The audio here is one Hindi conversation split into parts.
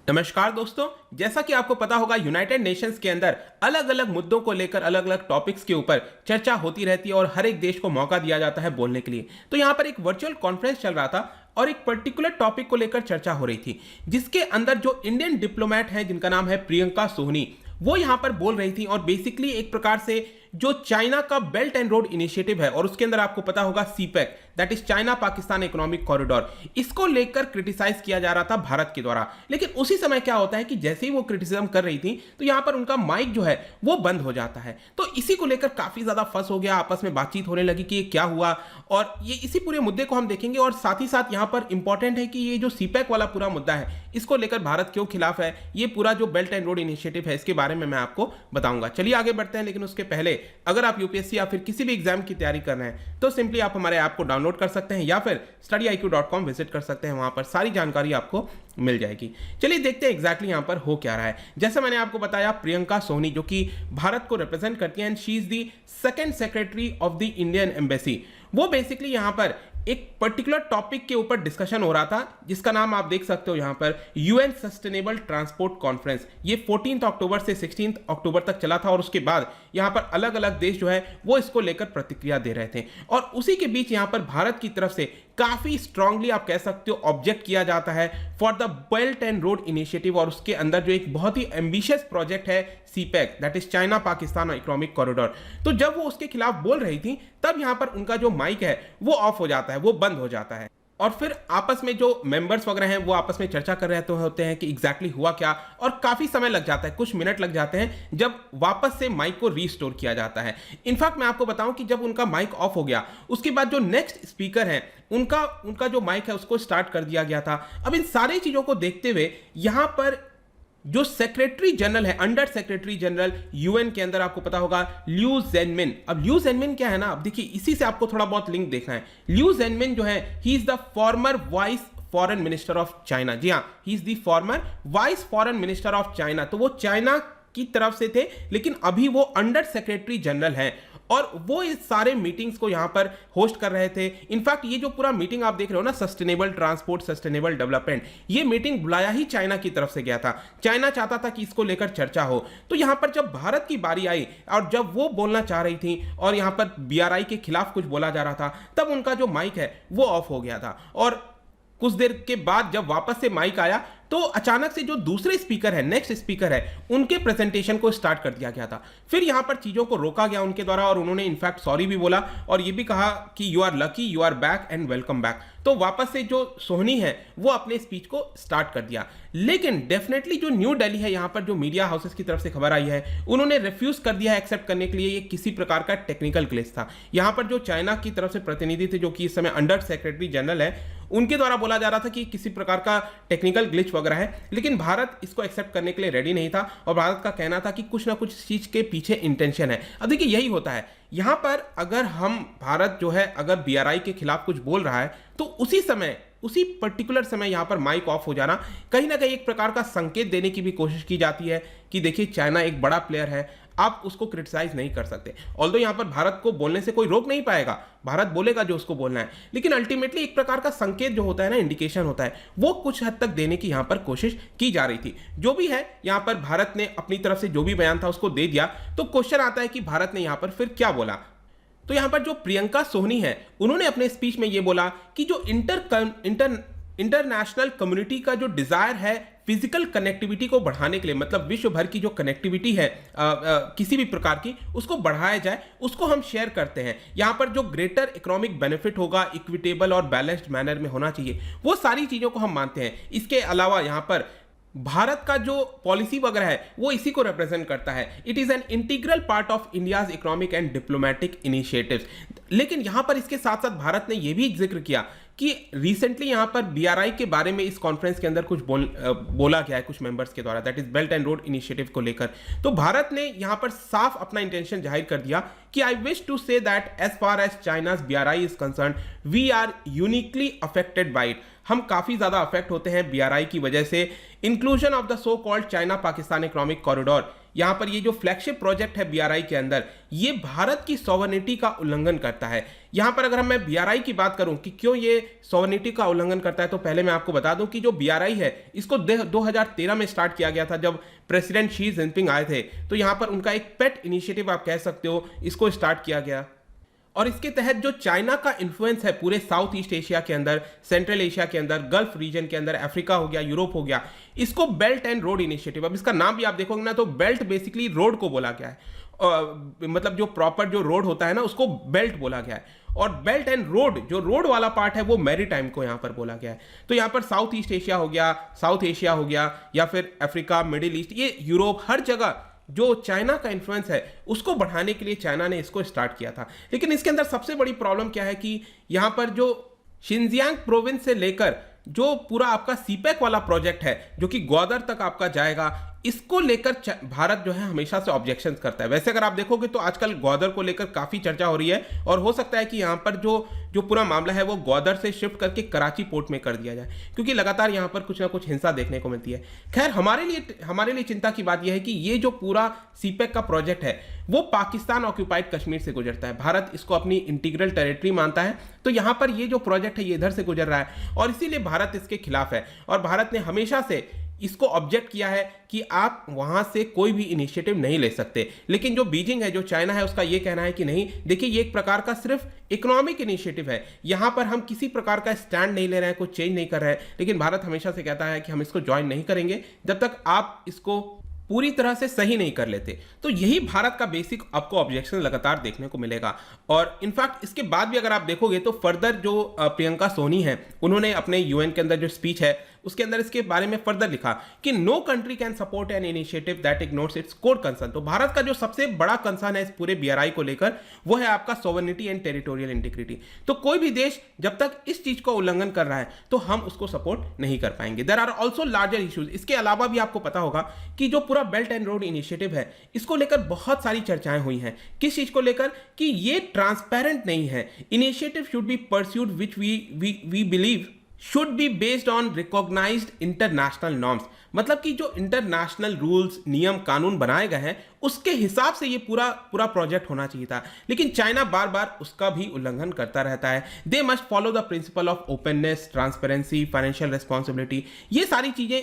नमस्कार दोस्तों। जैसा कि आपको पता होगा, यूनाइटेड नेशंस के अंदर अलग अलग मुद्दों को लेकर अलग अलग टॉपिक्स के ऊपर चर्चा होती रहती है और हर एक देश को मौका दिया जाता है बोलने के लिए। तो यहाँ पर एक वर्चुअल कॉन्फ्रेंस चल रहा था और एक पर्टिकुलर टॉपिक को लेकर चर्चा हो रही थी, जिसके अंदर जो इंडियन डिप्लोमेट हैं जिनका नाम है प्रियंका सोहनी, वो यहाँ पर बोल रही थी और बेसिकली एक प्रकार से जो चाइना का बेल्ट एंड रोड इनिशिएटिव है और उसके अंदर आपको पता होगा CPEC, that is China Pakistan economic corridor, इसको लेकर क्रिटिसाइज किया जा रहा था भारत के द्वारा। लेकिन उसी समय क्या होता है कि जैसे ही वो क्रिटिसिज्म कर रही थी तो यहां पर उनका माइक जो है वो बंद हो जाता है। तो इसी को लेकर काफी ज्यादा फस हो गया, आपस में बातचीत होने लगी कि ये क्या हुआ, और ये इसी पूरे मुद्दे को हम देखेंगे। और साथ ही साथ यहां पर इंपॉर्टेंट है कि ये जो सीपेक वाला पूरा मुद्दा है, इसको लेकर भारत क्यों खिलाफ है, ये पूरा जो बेल्ट एंड रोड इनिशिएटिव है, इसके बारे में मैं आपको बताऊंगा। चलिए आगे बढ़ते हैं। लेकिन उसके पहले अगर आप यूपीएससी या फिर किसी भी एग्जाम की तैयारी कर रहे हैं तो सिंपली आप हमारे ऐप को डाउनलोड कर सकते हैं या फिर studiiq.com विजिट कर सकते हैं, वहां पर सारी जानकारी आपको मिल जाएगी। चलिए देखते हैं एग्जैक्टली यहां पर हो क्या रहा है। जैसे मैंने आपको बताया, प्रियंका सोहनी जो कि भारत को रिप्रेजेंट करती है and she is the second secretary of the Indian embassy, वो बेसिकली यहां पर एक पर्टिकुलर टॉपिक के ऊपर डिस्कशन हो रहा था, जिसका नाम आप देख सकते हो यहां पर यूएन सस्टेनेबल ट्रांसपोर्ट कॉन्फ्रेंस। ये 14 अक्टूबर से 16 अक्टूबर तक चला था और उसके बाद यहां पर अलग अलग देश जो है वो इसको लेकर प्रतिक्रिया दे रहे थे। और उसी के बीच यहां पर भारत की तरफ से काफी स्ट्रांगली आप कह सकते हो ऑब्जेक्ट किया जाता है for the belt and road initiative, और उसके अंदर जो एक बहुत ही एम्बिशियस प्रोजेक्ट है CPEC, that is China Pakistan economic corridor. तो जब वो उसके खिलाफ बोल रही थी तब यहां पर उनका जो माइक है वो ऑफ हो जाता है, वो बंद हो जाता है। और फिर आपस में जो मेंबर्स वगैरह हैं वो आपस में चर्चा कर रहे होते हैं कि एग्जैक्टली हुआ क्या, और काफी समय लग जाता है, कुछ मिनट लग जाते हैं जब वापस से माइक को रीस्टोर किया जाता है। इनफैक्ट मैं आपको बताऊं कि जब उनका माइक ऑफ हो गया उसके बाद जो नेक्स्ट स्पीकर है उनका जो माइक है उसको स्टार्ट कर दिया गया था। अब इन सारी चीजों को देखते हुए यहां पर जो सेक्रेटरी जनरल है, अंडर सेक्रेटरी जनरल यूएन के अंदर, आपको पता होगा ल्यू जेनमिन। अब ल्यू जेनमिन क्या है ना, अब देखिए इसी से आपको थोड़ा बहुत लिंक देखना है। ल्यू जेनमिन जो है, he is the former vice foreign minister of China. जी हाँ, he is the former vice foreign minister of China. तो वो चाइना की तरफ से थे, लेकिन अभी वो अंडर सेक्रेटरी जनरल हैं और वो इस सारे मीटिंग्स को यहां पर होस्ट कर रहे थे। इनफैक्ट ये जो पूरा मीटिंग आप देख रहे हो ना, सस्टेनेबल ट्रांसपोर्ट सस्टेनेबल डेवलपमेंट, ये मीटिंग बुलाया ही चाइना की तरफ से गया था। चाइना चाहता था कि इसको लेकर चर्चा हो। तो यहां पर जब भारत की बारी आई और जब वो बोलना चाह रही थी और यहां पर बीआरआई के खिलाफ कुछ बोला जा रहा था, तब उनका जो माइक है वो ऑफ हो गया था। और कुछ देर के बाद जब वापस से माइक आया तो अचानक से जो दूसरे स्पीकर है, नेक्स्ट स्पीकर है, उनके प्रेजेंटेशन को स्टार्ट कर दिया गया था। फिर यहां पर चीजों को रोका गया उनके द्वारा और उन्होंने इनफैक्ट सॉरी भी बोला और ये भी कहा कि you are lucky, you are back and welcome back. तो वापस से जो सोहनी है वो अपने स्पीच को स्टार्ट कर दिया। लेकिन डेफिनेटली जो न्यू दिल्ली है, यहां पर जो मीडिया हाउसेस की तरफ से खबर आई है, उन्होंने रिफ्यूज कर दिया है एक्सेप्ट करने के लिए ये किसी प्रकार का टेक्निकल ग्लिच था। यहां पर जो चाइना की तरफ से प्रतिनिधि थे, जो कि इस समय अंडर सेक्रेटरी जनरल है, उनके द्वारा बोला जा रहा था कि किसी प्रकार का टेक्निकल ग्लिच वगैरह है, लेकिन भारत इसको एक्सेप्ट करने के लिए रेडी नहीं था और भारत का कहना था कि कुछ ना कुछ चीज के पीछे इंटेंशन है। अब देखिए यही होता है यहां पर, अगर हम भारत जो है अगर बीआरआई के खिलाफ कुछ बोल रहा है तो उसी समय, उसी पर्टिकुलर समय यहां पर माइक ऑफ हो जाना कहीं ना कहीं एक प्रकार का संकेत देने की भी कोशिश की जाती है कि देखिए चाइना एक बड़ा प्लेयर है, आप उसको क्रिटिसाइज नहीं कर सकते। ऑल्दो यहां पर भारत को बोलने से कोई रोक नहीं पाएगा, भारत बोलेगा जो उसको बोलना है, लेकिन अल्टीमेटली एक प्रकार का संकेत जो होता है ना, इंडिकेशन होता है, वो कुछ हद तक देने की यहां पर कोशिश की जा रही थी। जो भी है, यहां पर भारत ने अपनी तरफ से जो भी बयान था उसको दे दिया। तो क्वेश्चन आता है कि भारत ने यहां पर फिर क्या बोला। तो यहां पर जो प्रियंका सोहनी है, उन्होंने अपने स्पीच में यह बोला कि जो इंटरनेशनल कम्युनिटी का जो डिजायर है फिजिकल कनेक्टिविटी को बढ़ाने के लिए, मतलब विश्व भर की जो कनेक्टिविटी है किसी भी प्रकार की, उसको बढ़ाया जाए, उसको हम शेयर करते हैं। यहां पर जो ग्रेटर इकोनॉमिक बेनिफिट होगा इक्विटेबल और बैलेंस्ड मैनर में होना चाहिए, वो सारी चीजों को हम मानते हैं। इसके अलावा यहां पर भारत का जो पॉलिसी वगैरह है वो इसी को रिप्रेजेंट करता है। It is an integral part of India's economic and diplomatic initiatives. लेकिन यहां पर इसके साथ साथ भारत ने यह भी जिक्र किया कि रिसेंटली यहां पर बीआरआई के बारे में इस कॉन्फ्रेंस के अंदर कुछ बोला गया है कुछ मेंबर्स के द्वारा, that is belt and road initiative को लेकर। तो भारत ने यहां पर साफ अपना इंटेंशन जाहिर कर दिया कि I wish to say that as far as China's BRI is concern we are uniquely affected by it. हम काफ़ी ज़्यादा अफेक्ट होते हैं बीआरआई की वजह से। Inclusion of the so called China Pakistan economic corridor, यहाँ पर ये जो फ्लैगशिप प्रोजेक्ट है बीआरआई के अंदर, ये भारत की सॉवरेनिटी का उल्लंघन करता है। यहाँ पर अगर मैं बीआरआई की बात करूं कि क्यों ये सॉवरेनिटी का उल्लंघन करता है, तो पहले मैं आपको बता दूं कि जो बीआरआई है इसको 2013 में स्टार्ट किया गया था, जब प्रेसिडेंट शी जिनपिंग आए थे। तो यहाँ पर उनका एक पेट इनिशिएटिव आप कह सकते हो, इसको स्टार्ट किया गया। और इसके तहत जो चाइना का इन्फ्लुएंस है पूरे साउथ ईस्ट एशिया के अंदर, सेंट्रल एशिया के अंदर, गल्फ रीजन के अंदर, अफ्रीका हो गया, यूरोप हो गया, इसको बेल्ट एंड रोड इनिशिएटिव, अब इसका नाम भी आप देखोगे ना तो बेल्ट बेसिकली रोड को बोला गया है। मतलब जो प्रॉपर जो रोड होता है ना उसको बेल्ट बोला गया है, और बेल्ट एंड रोड जो रोड वाला पार्ट है वो मैरीटाइम को यहां पर बोला गया है। तो यहां पर साउथ ईस्ट एशिया हो गया, साउथ एशिया हो गया, या फिर अफ्रीका, मिडिल ईस्ट, ये यूरोप, हर जगह जो चाइना का इन्फ्लुएंस है उसको बढ़ाने के लिए चाइना ने इसको स्टार्ट किया था। लेकिन इसके अंदर सबसे बड़ी प्रॉब्लम क्या है कि यहां पर जो शिनजियांग प्रोविंस से लेकर जो पूरा आपका सीपेक वाला प्रोजेक्ट है जो कि ग्वादर तक आपका जाएगा, इसको लेकर भारत जो है हमेशा से ऑब्जेक्शंस करता है। वैसे अगर आप देखोगे तो आजकल ग्वादर को लेकर काफी चर्चा हो रही है, और हो सकता है कि यहां पर जो पूरा मामला है वो ग्वादर से शिफ्ट करके कराची पोर्ट में कर दिया जाए, क्योंकि लगातार यहां पर कुछ ना कुछ हिंसा देखने को मिलती है। खैर, हमारे लिए चिंता की बात यह है कि ये जो पूरा सीपेक का प्रोजेक्ट है वो पाकिस्तान ऑक्यूपाइड कश्मीर से गुजरता है। भारत इसको अपनी इंटीग्रल टेरिटरी मानता है, तो यहां पर ये जो प्रोजेक्ट है ये इधर से गुजर रहा है, और इसीलिए भारत इसके खिलाफ है। और भारत ने हमेशा से इसको ऑब्जेक्ट किया है कि आप वहां से कोई भी इनिशिएटिव नहीं ले सकते। लेकिन जो बीजिंग है, जो चाइना है, उसका ये कहना है कि नहीं, देखिए ये एक प्रकार का सिर्फ इकोनॉमिक इनिशिएटिव है, यहां पर हम किसी प्रकार का स्टैंड नहीं ले रहे हैं, कुछ चेंज नहीं कर रहे हैं। लेकिन भारत हमेशा से कहता है कि हम इसको ज्वाइन नहीं करेंगे जब तक आप इसको पूरी तरह से सही नहीं कर लेते। तो यही भारत का बेसिक आपको ऑब्जेक्शन लगातार देखने को मिलेगा। और इनफैक्ट इसके बाद भी अगर आप देखोगे तो फर्दर जो प्रियंका सोनी है, उन्होंने अपने यूएन के अंदर जो स्पीच है उसके अंदर इसके बारे में फर्दर लिखा कि no country can support an initiative that ignores its core concern. तो भारत का जो सबसे बड़ा कंसर्न है इस पूरे बीआरआई को लेकर वो है आपका सॉवरेनिटी एंड टेरिटोरियल इंटीग्रिटी। तो कोई भी देश जब तक इस चीज को उल्लंघन कर रहा है तो हम उसको सपोर्ट नहीं कर पाएंगे। There are also larger issues. इसके अलावा भी आपको पता होगा कि जो पूरा बेल्ट एंड रोड इनिशिएटिव है इसको लेकर बहुत सारी चर्चाएं हुई हैं। किस चीज को लेकर? कि ये ट्रांसपेरेंट नहीं है। Initiative should be pursued which we believe should be based on recognised international norms. मतलब कि जो इंटरनेशनल रूल्स, नियम, कानून बनाए गए हैं उसके हिसाब से ये पूरा प्रोजेक्ट होना चाहिए था। लेकिन चाइना बार बार उसका भी उल्लंघन करता रहता है। They must follow the principle of openness, transparency, financial responsibility. ये सारी चीजें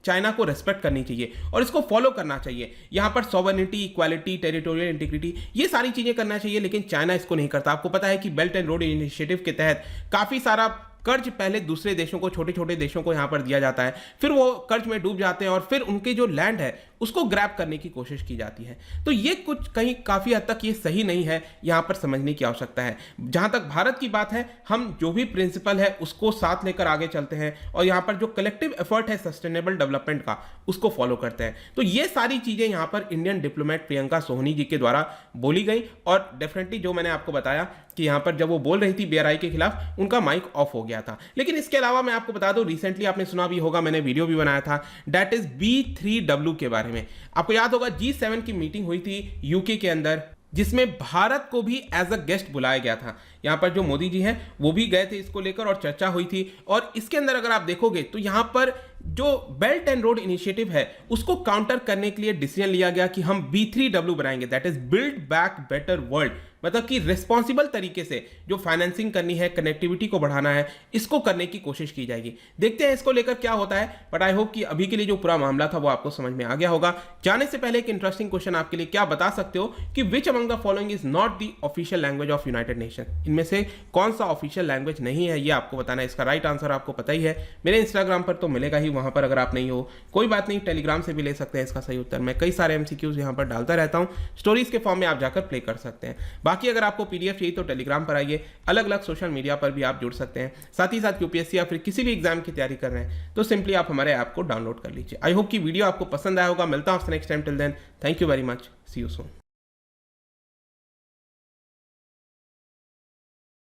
चाइना को रेस्पेक्ट करनी चाहिए और इसको फॉलो करना चाहिए। यहां पर सॉवरेनिटी, इक्वालिटी, टेरिटोरियल इंटीग्रिटी, ये सारी चीजें करना चाहिए, लेकिन चाइना इसको नहीं करता। आपको पता है कि बेल्ट एंड रोड इनिशिएटिव के तहत काफी सारा कर्ज पहले दूसरे देशों को, छोटे छोटे देशों को यहां पर दिया जाता है, फिर वो कर्ज में डूब जाते हैं और फिर उनके जो लैंड है उसको ग्रैब करने की कोशिश की जाती है। तो ये कुछ कहीं काफी हद तक ये सही नहीं है, यहां पर समझने की आवश्यकता है। जहां तक भारत की बात है, हम जो भी प्रिंसिपल है उसको साथ लेकर आगे चलते हैं और यहां पर जो कलेक्टिव एफर्ट है सस्टेनेबल डेवलपमेंट का उसको फॉलो करते हैं। तो ये सारी चीजें यहां पर इंडियन डिप्लोमेट प्रियंका सोनी जी के द्वारा बोली गई, और डेफिनेटली जो मैंने आपको बताया कि यहां पर जब वो बोल रही थी बीआरआई के खिलाफ, उनका माइक ऑफ हो गया था। लेकिन इसके अलावा मैं आपको बता दूं, रिसेंटली आपने सुना भी होगा, मैंने वीडियो भी बनाया था, दैट इज B3W के बारे में। आपको याद होगा G7 की मीटिंग हुई थी यूके के अंदर, जिसमें भारत को भी एज अ गेस्ट बुलाया गया था। यहां पर जो मोदी जी हैं वो भी गए थे इसको लेकर और चर्चा हुई थी। और इसके अंदर अगर आप देखोगे तो यहां पर जो बेल्ट एंड रोड इनिशिएटिव है उसको काउंटर करने के लिए डिसीजन लिया गया कि हम B3W बनाएंगे, that is build back better world. मतलब कि रिस्पॉन्सिबल तरीके से जो फाइनेंसिंग करनी है, कनेक्टिविटी को बढ़ाना है, इसको करने की कोशिश की जाएगी। देखते हैं इसको लेकर क्या होता है, बट आई होप कि अभी के लिए जो पूरा मामला था वो आपको समझ में आ गया होगा। जाने से पहले एक इंटरेस्टिंग क्वेश्चन आपके लिए, क्या बता सकते हो कि which among the following is not the official language of United nation? इनमें से कौन सा ऑफिशियल लैंग्वेज नहीं है, ये आपको बताना है। इसका राइट आंसर आपको पता ही है, मेरे इंस्टाग्राम पर तो मिलेगा ही, वहां पर अगर आप नहीं हो कोई बात नहीं, टेलीग्राम से भी ले सकते हैं इसका सही उत्तर। मैं कई सारे MCQs यहां पर डालता रहता हूं, स्टोरीज के फॉर्म में आप जाकर प्ले कर सकते हैं। बाकी अगर आपको PDF चाहिए तो टेलीग्राम पर आइए, अलग अलग सोशल मीडिया पर भी आप जुड़ सकते हैं। साथ ही साथ UPSC या फिर किसी भी एग्जाम की तैयारी कर रहे हैं तो सिंपली आप हमारे ऐप को डाउनलोड कर लीजिए। आई होप कि वीडियो आपको पसंद आया होगा। मिलता हूं आपसे next time, till then thank you very much, see you soon.